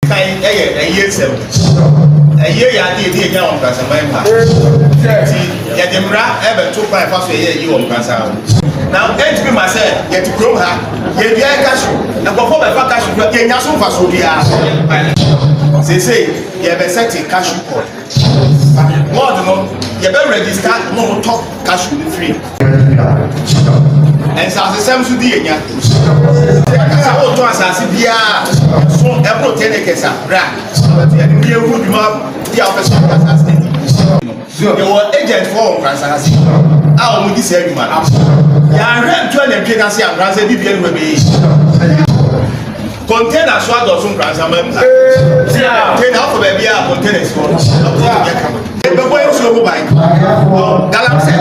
Kai a year 7. A year I did on Casamamba. Yadimra ever took my first year you on Casal. Now, entry myself, get to grow her, get the cashew, and before my cashew, get Yasu Vasodia. They say, you have a set in cashew pot. More than all, you better register no top cashew free. And so the same to the Enya. I want to ask Bia, so every 10 acres are black. You would map the officer. You were agent for Francis. How would you say, man? I read 12 and Peter and Francis BBN will be container swag or some Francis. Take out for baby containers for the way so mobile. Galam said,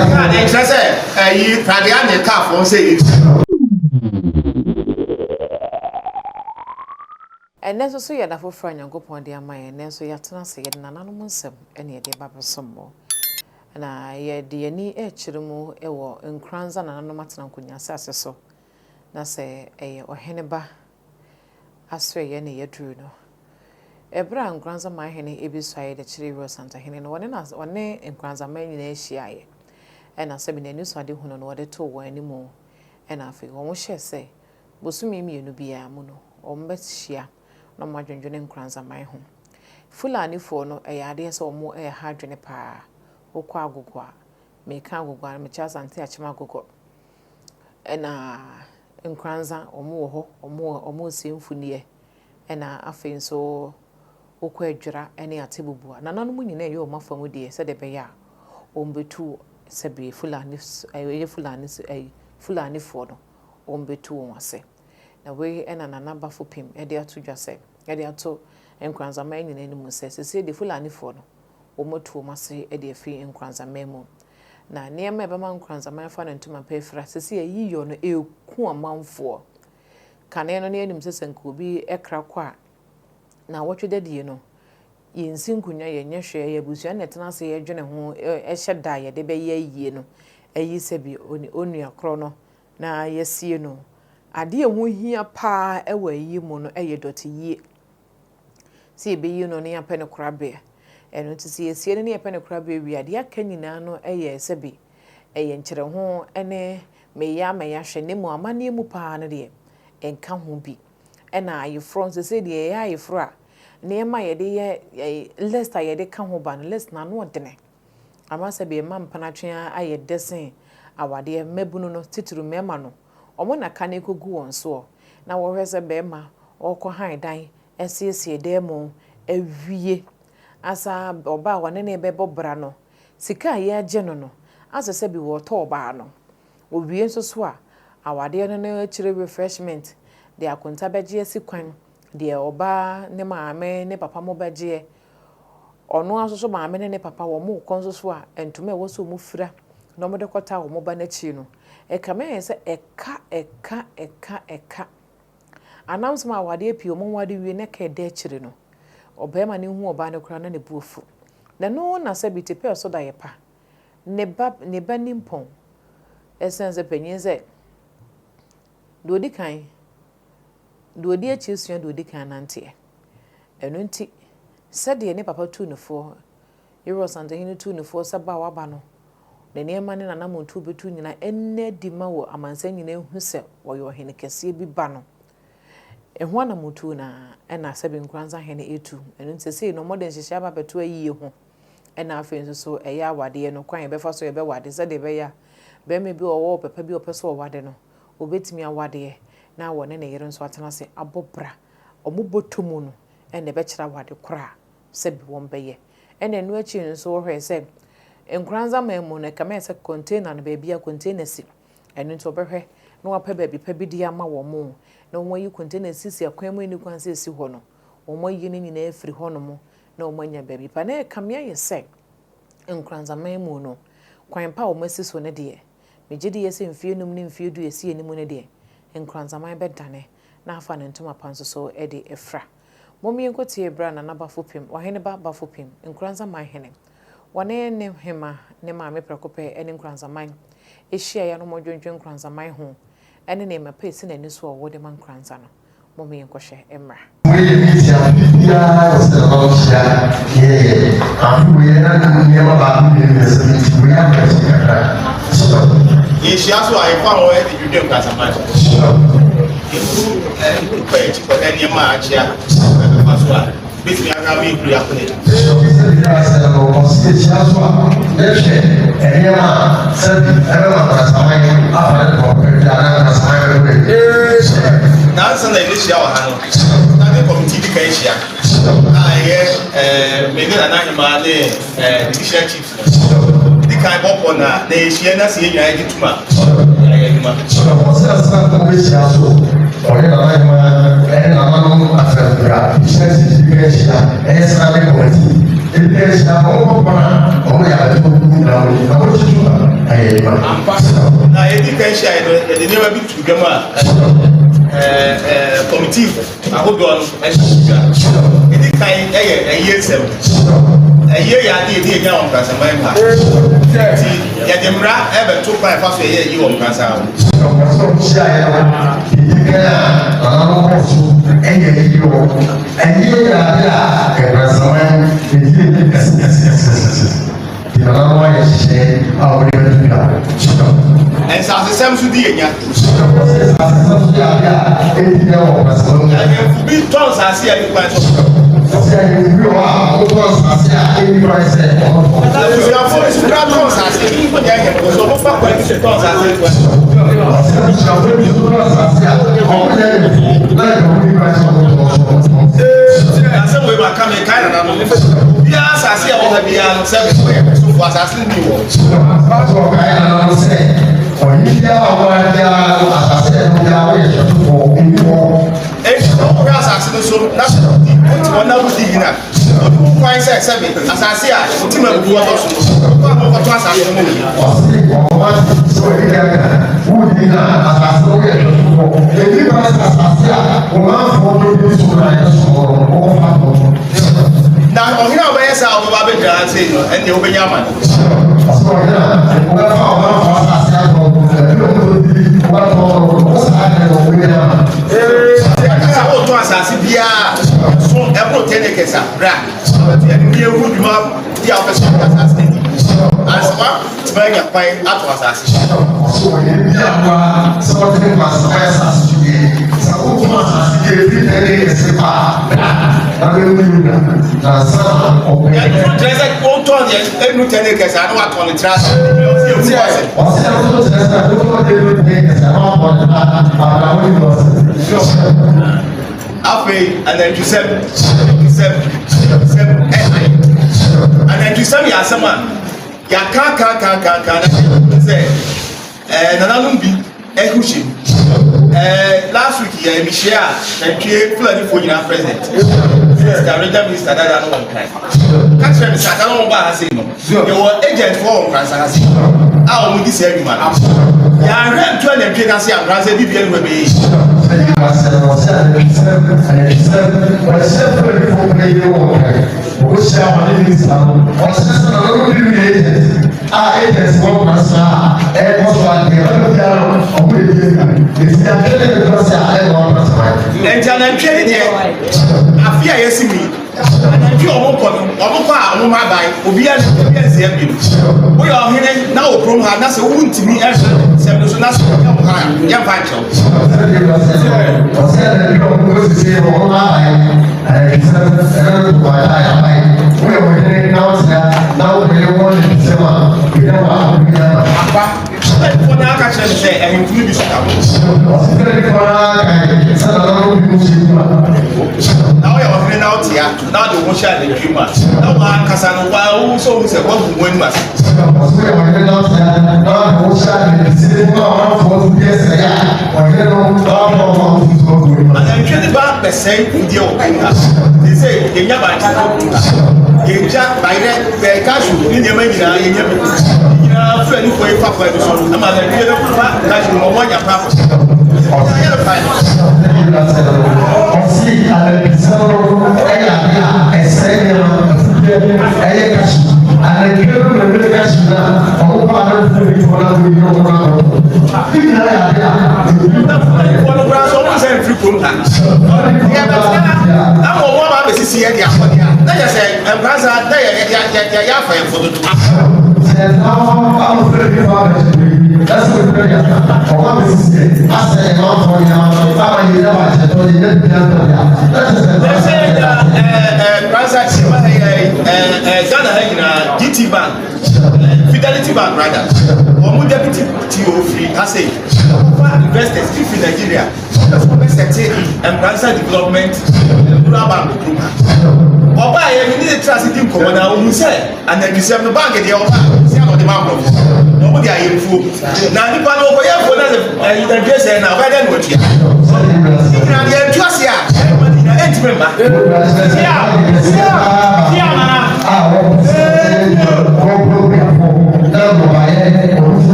you Pradian car for say and then so you're for friend and go upon their mind, and then so you're to say it, and anonymous, and yet the Bible some more. And I yet the any chilmo, ewo, and crowns and anonymous and kunya sass so. Na say, or Henneba, I swear, any ye drew no. Ebra and grandson my henny ebiside the chili rose Santa Henny, one in us, one nay, and grandson many in Asia. And I said, in a news I didn't know what they told any more. And I feel almost shall say, Bosumi me no be a mono, or Messia. No more drinking crans at my home. Fulani for no a ideas or more a hard drink pa, or quagua, may can't go and me chas and touch my go. And in cranza or more symphony, and I feel so quadra any a table board. And none winning a your muffin with dear, said the bear, be two, sabi Fulani, a Fulani for no, be two, I say. Na we ena na naba for pim e dey ato dwase e dey ato enkranzama nyina ni mu se de fulani fo no o moto mase e dey fi enkranzama mu na niam e be ma enkranzama fa no ntuma pefra se yiyo no eku amanfo kane no ne anim se senko bi ekra kwa na wotwe de no yensi nkunya yenye hwe ya busu na tena se ye dwene ho e hyeda ye de be ye yie no ayi se bi onu akro no na yesie no ade ho hia pa ewa yi mu no eye doti yi si ebe yi no ne ya pene korabe eno ti si esie ne ya pene korabe wi ade aka nyina no eye sebi eye nkyere ho ene meya hwe ne mu amane mu pa no de enka ho bi ena ayi front se de ya ayi fro a ne ma ye de ye list aye de ka ho ba no list na no odene ama sebi ma mpanatwe aye desen awade mebunu no tituru mema no omo na kane kogu won so na wo hwese be ma okọ han dan esiesie demo awie asa oba wane ne be bobra no sika ye age no asese bi wo to oba no owie nso so a awade no na chire refreshment de akonta beje sikwan de oba ne maame ne papa mo beje ono aso so maame ne papa wo mo konso so a entume wo so mu fira no mo de kota wo mo ba na chi no ekame se eka announcement awade pio mo wade wie ne ka de chire no obema ne hu oba ne kura na ne buofu na no na se bitepe so da yepa ne ba nimpon essence penyin se dodi kan dodi achiesua dodi kan nante eno nti sede ne papa tu ne fo Euro Santa Hini tu ne fo saba waba no na niema ne nana montu betu nyina enne di ma wo amansa nyina hu se wo yo hene kese bi ba no eho na montu na ena sabe nkranza hene etu eno nti se no modern hihia ba betu ayi ho ena afi nso so eya wade no kwan be fa so ye be wade se de be ya be me bi owo papa bi opeso wade no obetimi awade na wo ne yere nso atena se abobra omubotomu no ene be kira wade kora se bi won be ye ene no achi nso wo hwe se enkranza memu ne kama se container na be bia container si eno nto be hwe no wapa baby pa bi dia ma wo mo na wo yi container si akwan mu ni kwan se si ho no wo yi ni nyina afiri ho no mo na wo nya baby pa na kamia ye se enkranza memu no kwan pa wo masi so ne de megidi ye se mfie num ni mfie du esi enimu ne de enkranza man be dane na afa ne ntoma panso so e de efra momi enkotie bra na nabafopim wahene ba bafopim enkranza man hene wane ne hema ne maame prekope ene nkranza man ehia ya no modwendwe nkranza man ho ene ne mape se na ni so wo de man nkranza no momi enkohwe emra dia seterusnya we are never about we are Yes, yes, I found where you do got some match. Page, but then your match, yeah. Basically, I have a pre-appellate. That's an initial handle. Nothing from TV Asia. I made an animal, t-shirt chips. The kind of one, they share us here. I get too much. Committee, I hope you are a year 7. A year, I did the young person. Yet, the bra ever took my first year, you won't pass out. And so the same to the young. We told us here. Now, you know, where's our Baby dancing and you'll be Yaman? And then you said, and then you said, yeah, someone, yeah, can't say, and another be a cushion. Last week, yeah, Michelle, and create flooding for your president. The minister that I don't want. Catch them, I don't want you were agent for France. I will be saving man. Yeah, I read 12 and pay us here, and Razzie BBL will be. Now the one shot the dream match. Now one Casano also was a one who win match. And I'm getting back the same video. They say, you never you just by the cash in your money. You are friendly for a papa. I'm a beautiful cash in your papa. see the Apodia. Now you say, and Braza, there, Yafa, for the that's what we're doing. For one is I say, I'm for you now. I'm you know, I told you that. Braza, Ghana, GT Bank, Fidelity Bank, rather, or deputy TO3, I say, investors in Nigeria, that's what I say, and Braza Development, Bank Group. Oba, you need a transit in Commander, who said, and then you send the bank at the offer, see how the bank of nobody are in food. Now, you can over here for another dress and now, why then what you are just here,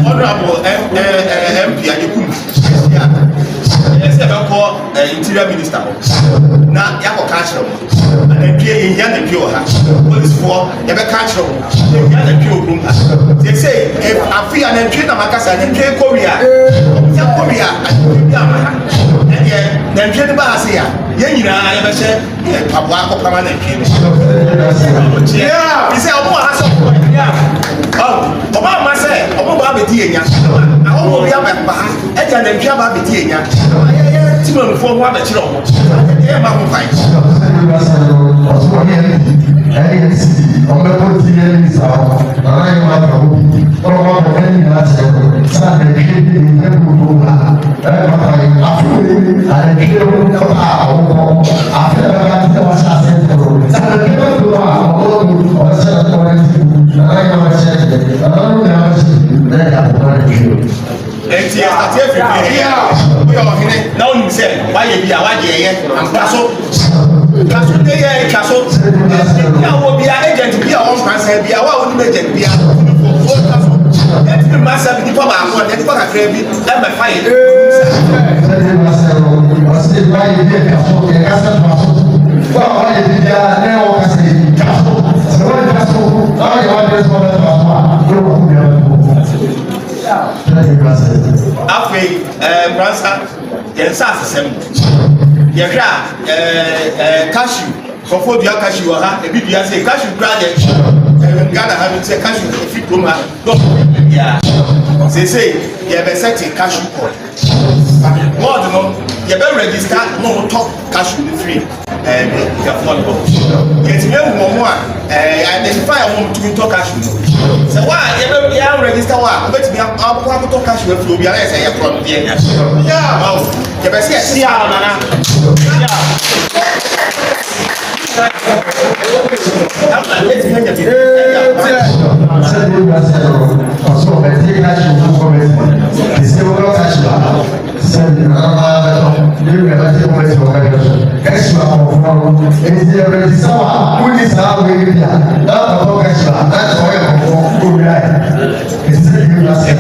Honorable MP Adekum, Interior Minister. Now, Yako Castle, and then in Yan Pure, police for Yaka Castle, Yan Pure Room. They say, if I feel an entry, Namacasa, and Pure Korea, Korea, and then Pure Basia, Yanina, I ever said, Papa, permanent. Yeah, he said, oh, Obama said, Obama Betia, I will be up at Baha, and then Jabba Betia, Timon for one at Chilo. Now you say, why you be a white and Castle? Castle, Castle, will be an agent to be a home person, be a woman agent, be a master of the power, and the power craving, and my fire. After Branson, and Sass Assembly. Yaka, cashew, for the cashew, a bit, you say cashew graduate, Ghana having said cashew, if you come out, they say, you have a certain cashew code. More than you better register, no top cashew free. And get me one, identify a woman to talk cashew. So why you register what? But me, I'm going to talk cashew if you be a problem. Yeah, you better see how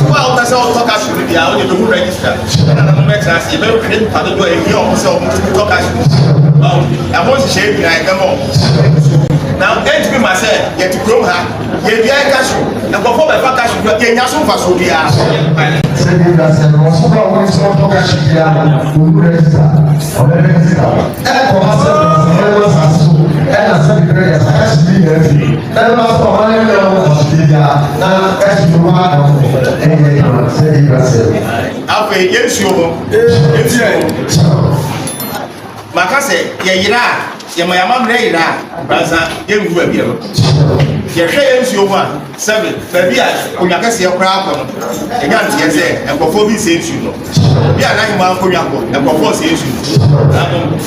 well, that's all talk should be out in the register. And I'm going to ask you, very clean part of the way you also talk. I want to shave you like a more. Now, then to be myself, get to grow her, get the cashew, and before my cashew, get Yasu for Sophia. Makase, Yera, Yamayama Rera, Braza, Yamu, Yasha, 7, Baby, Uyakasi, a crowd, and Yanti, and before we say you know. We are like Malcolm, and before say you.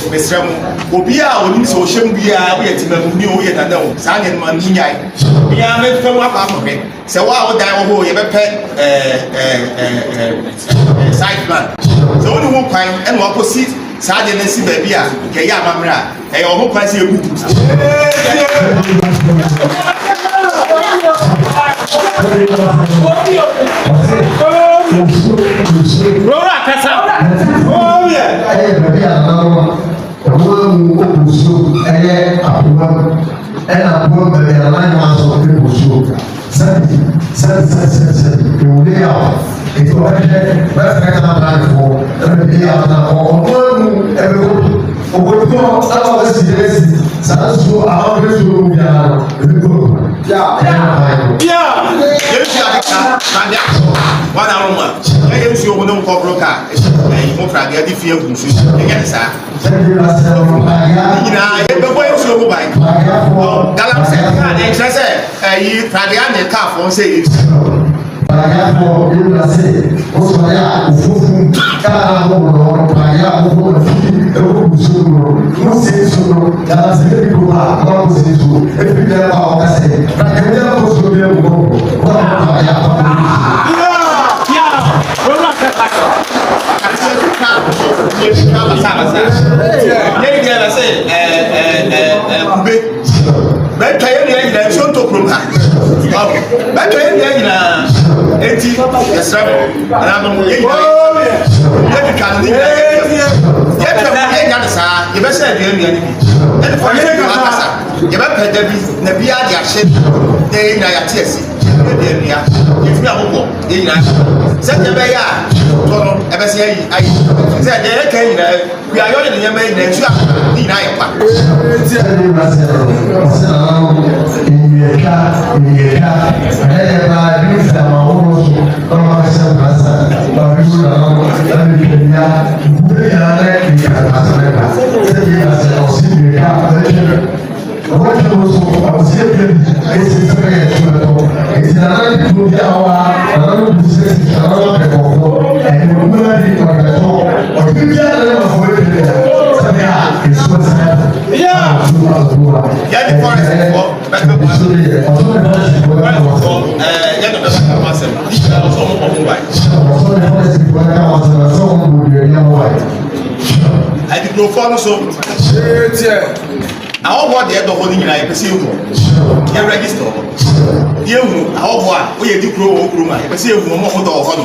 Mr. Obia, when you so shame, we are yet new yet and no, San and Manina. We are made from what happened. So, why would I go? You have a side plan. The only one kind and what proceed. Sergeant and see baby, Kaya Mamra, a whole price you. ɛna bɔ bɛbi anan ma so ɔbɛ bɔ so sɛbi ewule awo eti ɔbɛhwɛ bɛfɛ kana planfo ɛbɛ bi ana ɔmo emu ɛbɛ ko obodo ɛna ɔbɛ si ɛbɛ si saa so àwọn bɛ so omi ara ɛbɛ ko ya yɛnsi adeka nade aso wana roma ɛyɛ nsi omu ne nkɔkoro ka ɛyi mo frage ɛde fie gu nsu ɛyɛ ne saa nyinaa yɛbɛbɔ nsi omu ban galamsey kaa ne nkyerɛ sɛ ɛyi frage ane kaafo sɛ yɛ Pagafo ilase osaya ufufu kana bono pagafo bono ewo busuro musensuro kana sebe bikuba kwa musensu efika ba okase rakenya boso be wo kwa pagafo rola pepako yɛsika basabasa yɛyɛ na sɛ kube bɛtwa yɛ nua nyinaa nsuo ntokuro ha bɛtwa yɛ nua nyinaa eti yɛsrɛ mo ananom yɛ nyinaa yɛtwitwa no ne nyinaa yɛtwa mo yɛnya no saa yɛbɛsɛ adua nua no bi ɛne fɔ yɛne bi wakasa yɛbɛpɛ da bi na biara de ahyɛ na yɛ nyinaa yɛate asi yɛde anua yɛtumi abobɔ yɛ nyinaa sɛdeɛ ɛbɛyɛ a tɔ no ɛbɛsɛ ayi sɛ deɛ yɛka nyinaa kuayɔ ne ne nyɛma nyinaa nsu a ne nyinaa yɛ pa adikurofo no so awɔbɔ deɛ ɛdɔbɔ no nyinaa yɛpɛ sɛ yɛhu yɛ register yɛhu awɔbɔ a woyɛ di kuro wɔ kurom a yɛpɛ sɛ yɛhu ɔmo ɔmo dɔ wɔ hɔ no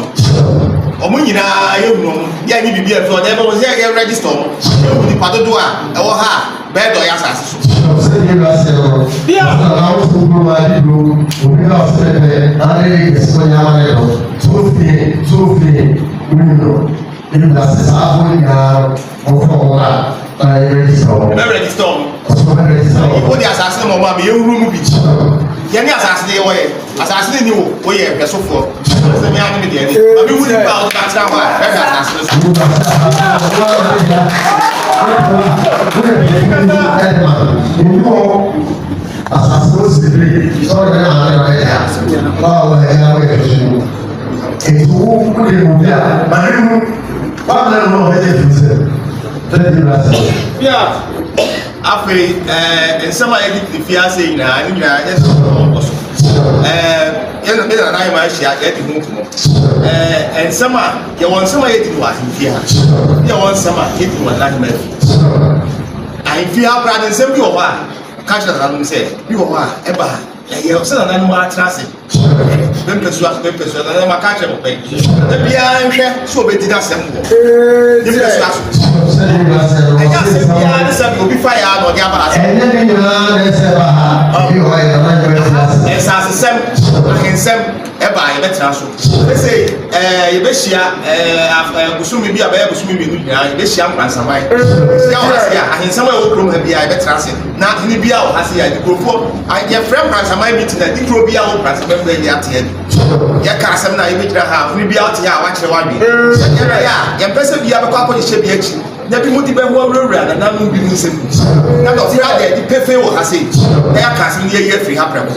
ɔmo nyinaa yɛhu no yɛ ne biribi ɛfɛ ɔdɛ ɛbɛwɔ sɛ yɛ register no yɛhu nipa dodo a ɛwɔ ha a bɛɛ dɔ yɛ asase so. Register o de asase no mo ma ye wuru mu bi ye ni asase de wo ye asase de ni wo ye hwesofo se me anu de ye ma bi wuri ba o ka tra ho a e ka asase so asase se bi so de na na ya ba wa ya we so e tu ku de mu ya ma ni mu ba na no he de tu yeah afei nsɛm a yɛde te fie ase nyinaa ne nyinaa yɛ sɛ ɔkɔ so yɛno me nana yɛ ma ahyia yɛde ho nkɔmmɔ nsɛm a yɛwɔ nsɛm a yɛdi no wɔ ahemfie ha yɛwɔ nsɛm a yɛdi no wɔ nahema afi ahemfie ha koraa de nsɛm bi wɔ hɔ a ka kyerɛ nananom sɛ bi wɔ hɔ a ɛba yɛ sɛ nananom atena ase bɛmpɛsua nananom aka kyerɛ mɔpɛ na biara nhwɛ sɛ ɔbɛdi no asɛm wɔ yɛmpɛsua so ɛnyɛ asɛm biara ne sɛ obi fa yɛ a na ɔde aba asɛm ɛnsasesɛm ahensɛm ɛba yɛbɛtena so ɛsɛ yɛbɛhyia bosome bi a bɛyɛ bosome mmienu nyinaa yɛbɛhyia nkransaman yɛhyia wɔ ha se a ahensɛm a ɛwɔ kurom ha biara yɛbɛtena ase na hene bi a wɔ ha se a adikurofo yɛfrɛ nkransaman meeting a dikuro bi a wɔ nkransaman bi yɛ ateɛ yɛka asɛm no a yɛbɛgyina ha hene bi a wote ha a wakyerɛ wadwe sɛdeɛ ɛbɛyɛ a yɛmpɛ sɛ bia bɛkɔ akɔhyehyɛ bi akyi na bi mu di bɛ wɔ wura na nanu bi mu nsɛm na dɔfra deɛ di pefe wɔ ha se na yɛaka asɛm no yɛyɛ afiri ha prɛ mo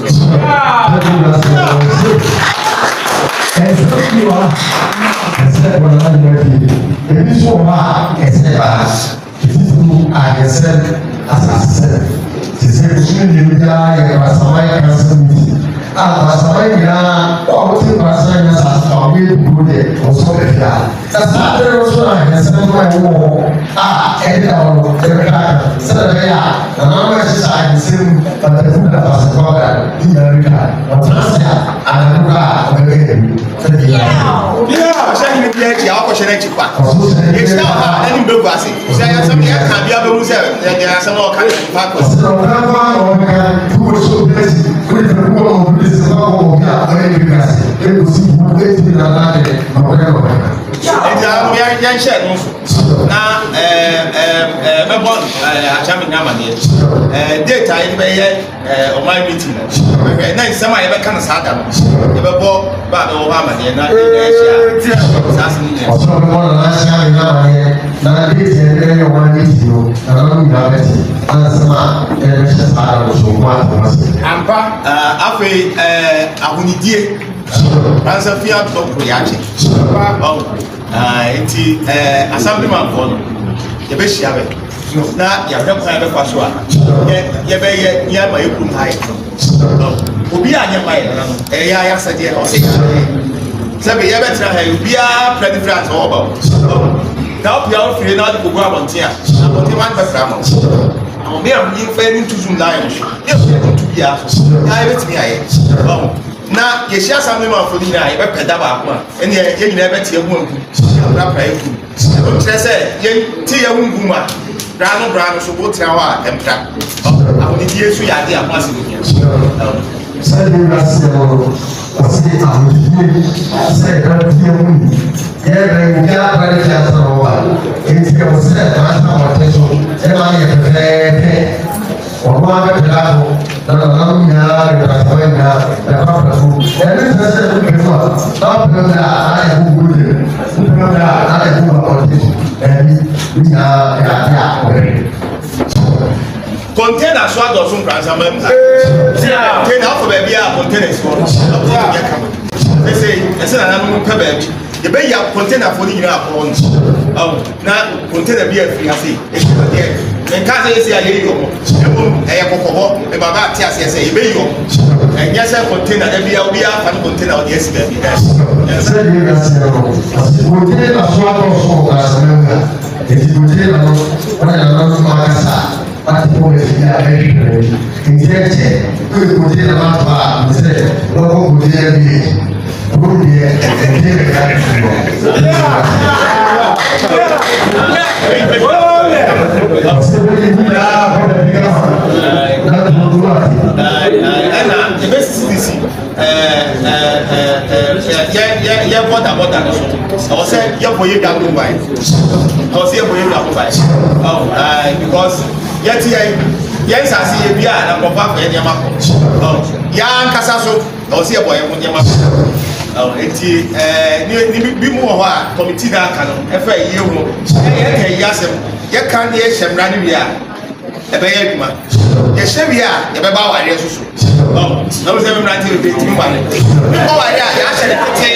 ebi so wɔ a ɛsɛ baa efufu a yɛsɛ asasɛ sise kusumi ni ebi aa yɛ basaman yɛ kansa mi a basaman nyinaa wɔn a wɔte basaman yɛ asase a wɔn yɛ duro deɛ ɔsɔ bɛ fia ɛsɛ adere nso a yɛsɛ no a ɛwɔ hɔ a ɛde da hɔ ɛbɛ ka sɛdeɛ bɛyɛ a nananom ɛhyehyɛ a yɛsɛ mu batafu da basaman da ne nyinaa bi ka ɔtena se a ananu ka a ɔbɛbɛ yɛ bi sɛdeɛ yɛ ɔhyɛ hene bi akyi a wakɔhyɛ no akyi kwa yɛhyia wɔ ha anim bɛgu ase sɛ yɛsɛm yɛka bia bɛhu sɛ yɛde asɛm na ɔka ne mfa kɔ polisi kuwa polisi sababu ya kwenda hebu si polisi na nani mambo Enti ya share no na mebo achami na amane data yi be ye oman meeting na nsema ye be kan sa da no ye be bo ba be wo amane na share sasa ni ọsọ bí wọn náà ṣe àmì náà yẹ náà bí tiẹ̀ ní ẹ̀yẹ wọn ní ti o náà wọn nyina bẹ ti anasema ẹ̀ ṣe sáà lọ sọ wọn àti wọn sẹ. ampa afei ahunidie ansa fia to ko ya che enti assemblyman for no ye be shia be na ya hwe kwa be kwa so a ye be ye nya ma ekun hai obi anya mai na no ya ya sade o se sabe ye be tra ha obi a president o ba na obi a ofire na ko gwa abontia abontia man be fra mo àwọn bí àwọn yìí fẹ́ ní tuntun láyọ̀ yẹ fẹ́ ní tuntun yà á yẹ bẹ tìmí àyẹ na yẹ ṣe assemblyman fún yìnyín àyẹ bẹ pẹ dábàá àkó a ẹni yẹ nyina bẹ tiẹ hu ẹkú yàrá pẹ ẹkú o kyerẹ sẹ yẹ ti yẹ hu ngum a brano so bó tẹ hɔ a ẹmpra àwọn ìdíyẹ so yà adé àpò àṣẹ nìyẹn. sẹ́ni wíwá sí ẹ̀ wọ́n ọ̀sẹ̀ àwọn ìdílé sẹ́ ẹ̀ka bí ẹ̀ wù yẹ bẹ̀rẹ̀ ní abẹ́rẹ́ fi àtọ̀ wọ̀ wá èyí ti kẹ́ ọ̀sẹ̀ ẹ̀ máa ń tàn wọ́n tẹ́ so ẹ̀ máa yẹ pẹ́pẹ́pẹ́ ọ̀gbọ́n abẹ́pẹ́ láàbò lọ́nà lọ́nà nyinaa rẹ̀ pàṣẹ nyinaa ẹ̀ bá pẹ̀ fún ẹ̀ ní sẹ́sẹ́ ẹ̀ pẹ̀ fún a náà pẹ̀ fún a náà yẹ kó wúlò yẹ pẹ̀ fún a náà yẹ kó wà ọ̀tẹ̀ ẹ̀ ní nyinaa ẹ̀ àti àkọ́rẹ́. Container so adọ̀tún nkransa mẹ́mu container afọ bẹẹbi a container si wọn ọtí yẹ kama ẹsẹ nana no pẹ bẹẹbi yẹ bẹ yà container fo ni nyinaa akọrọ nù na container bi ẹfiri ase ẹsẹ bẹ yẹ nka sẹ ẹsẹ ayẹ yìí ọmọ ẹmu ẹyẹ kọkọbọ ẹ bàbá àti ase ẹsẹ yẹ bẹ yìí ọmọ ẹnyẹ sẹ container ẹbi a obi afa ni container ọdi ẹsi bẹẹbi ẹ. sẹ́ni wíwá sí ẹ̀ wọ́n container so adọ̀tún nkransa mẹ́mu a ètí container no wọ́n yà lọ́nà máa kásá. Pati polisi ya bẹ̀rẹ̀ ìdíyẹ̀jẹ̀ kúrò kò díẹ̀ náà tó a ṣe lọ́kọ̀ kò díẹ̀ bí kò díẹ̀ ẹ̀díyẹ̀ bẹ̀rẹ̀ ká lè lọ. Sẹ́wọ́n yìí ní àkọ́kọ́ bí ká fà láti mọ̀ tó wà sí. Ẹ̀na ẹ̀bẹ̀ sisi yẹ bọ́dà ní so ọ̀sẹ̀ yẹ bọ̀ yẹ dàgbò báyìí ọ̀sẹ̀ yẹ bọ̀ yẹ dàgbò báyìí because yẹ ti yẹ nsàsì yẹ bi a na nkọfà fẹ ní ẹma kọ yà nkasa so ọ̀sẹ̀ yẹ bọ̀ yẹ kọ ní ẹma kọ eti ní bí mu wọ̀ hɔ a kọmiti náà kà no ẹfẹ yìí ewu yẹ kẹ yìí asẹm yẹ ká ní yẹ hyẹ mmira ní wíyà ẹbẹ yẹ adwuma yẹ hyẹ wíyà yẹ bẹ bá awadeɛ soso na wọ́n sẹ́ mi mmira ti rẹ̀ ti mu wà ní awadeɛ a yà ahyẹ ní pété.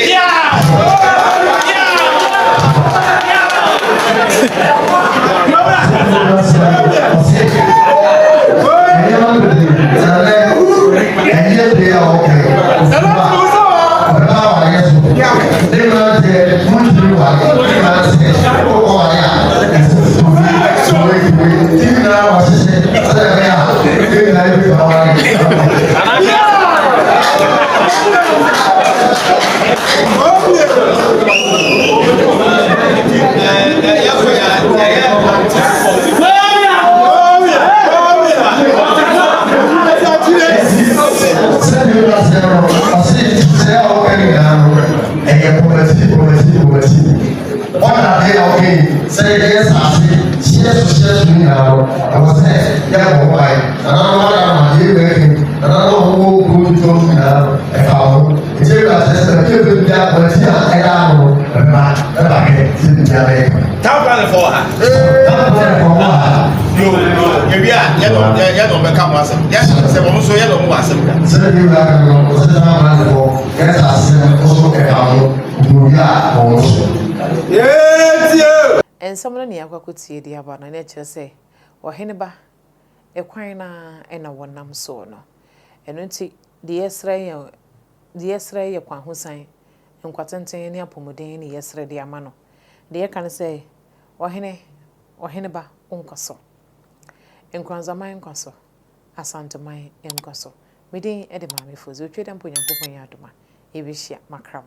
Ensɛm ne yakwa kotie di aba na kyerɛ sɛ ɔhene ba ekwan na ɛna wɔnam so no ɛno nti de yɛsrɛ yɛ kwan hosan nkwatenten ne apɔmuden ne yɛsrɛ de ama no de yɛka ne sɛ ɔhene ba nkɔso nkranzaman nkɔso asanteman nkɔso medin ɛde maame fozi otwe da mpo nyankopɔn yɛ adoma ebehia makram